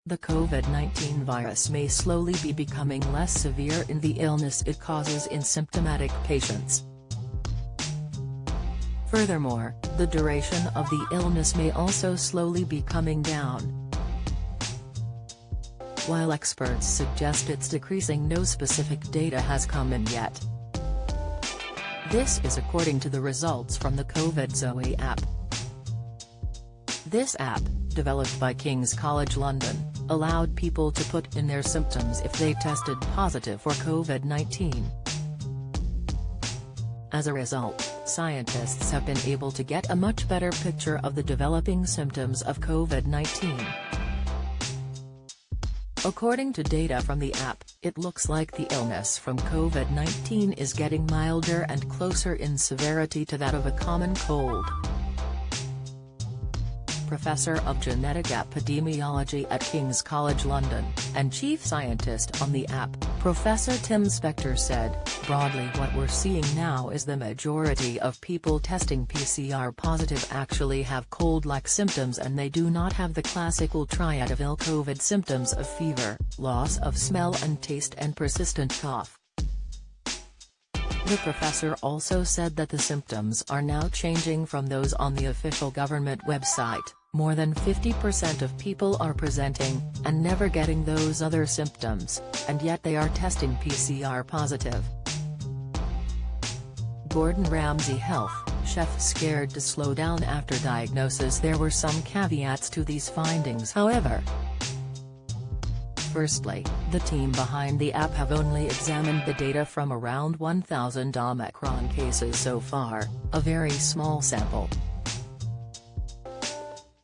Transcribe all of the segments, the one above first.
The COVID-19 virus may slowly be becoming less severe in the illness it causes in symptomatic patients. Furthermore, the duration of the illness may also slowly be coming down. While experts suggest it's decreasing, no specific data has come in yet. This is according to the results from the COVID Zoe app. This app, developed by King's College London, allowed people to put in their symptoms if they tested positive for COVID-19. As a result, scientists have been able to get a much better picture of the developing symptoms of COVID-19. According to data from the app, it looks like the illness from COVID-19 is getting milder and closer in severity to that of a common cold. Professor of Genetic Epidemiology at King's College London, and chief scientist on the app, Professor Tim Spector said, "Broadly what we're seeing now is the majority of people testing PCR positive actually have cold-like symptoms, and they do not have the classical triad of ill COVID symptoms of fever, loss of smell and taste and persistent cough." The professor also said that the symptoms are now changing from those on the official government website. More than 50% of people are presenting, and never getting those other symptoms, and yet they are testing PCR positive. Gordon Ramsay Health chef scared to slow down after diagnosis. There were some caveats to these findings, however. Firstly, the team behind the app have only examined the data from around 1,000 Omicron cases so far, a very small sample.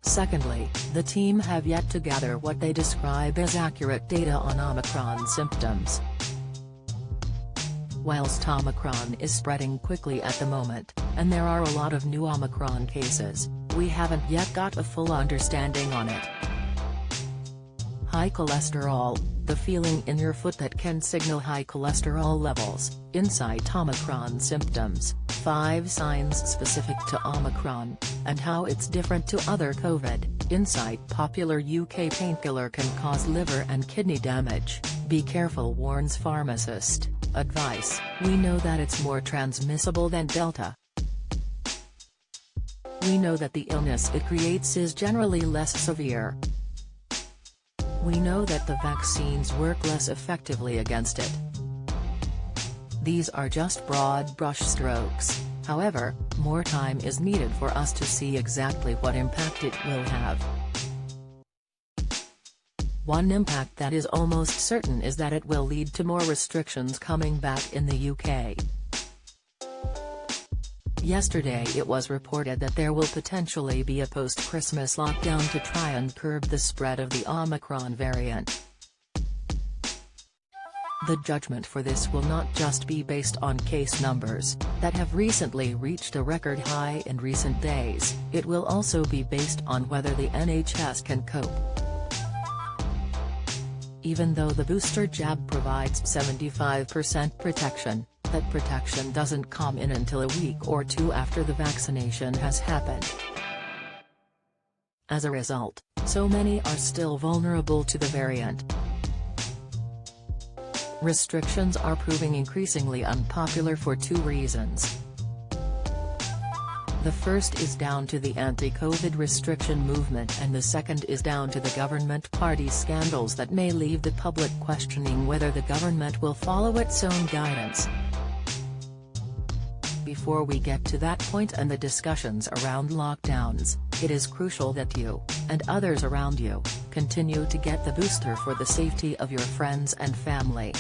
Secondly, the team have yet to gather what they describe as accurate data on Omicron symptoms. Whilst Omicron is spreading quickly at the moment, and there are a lot of new Omicron cases, we haven't yet got a full understanding on it. High cholesterol, the feeling in your foot that can signal high cholesterol levels, insight Omicron symptoms, 5 signs specific to Omicron, and how it's different to other COVID, insight popular UK painkiller can cause liver and kidney damage, be careful warns pharmacist, advice, we know that it's more transmissible than Delta. We know that the illness it creates is generally less severe. We know that the vaccines work less effectively against it. These are just broad brushstrokes, however, more time is needed for us to see exactly what impact it will have. One impact that is almost certain is that it will lead to more restrictions coming back in the UK. Yesterday it was reported that there will potentially be a post-Christmas lockdown to try and curb the spread of the Omicron variant. The judgment for this will not just be based on case numbers, that have recently reached a record high in recent days, it will also be based on whether the NHS can cope. Even though the booster jab provides 75% protection, that protection doesn't come in until a week or two after the vaccination has happened. As a result, so many are still vulnerable to the variant. Restrictions are proving increasingly unpopular for 2 reasons. The first is down to the anti-COVID restriction movement, and the second is down to the government party scandals that may leave the public questioning whether the government will follow its own guidance. Before we get to that point and the discussions around lockdowns, it is crucial that you, and others around you, continue to get the booster for the safety of your friends and family.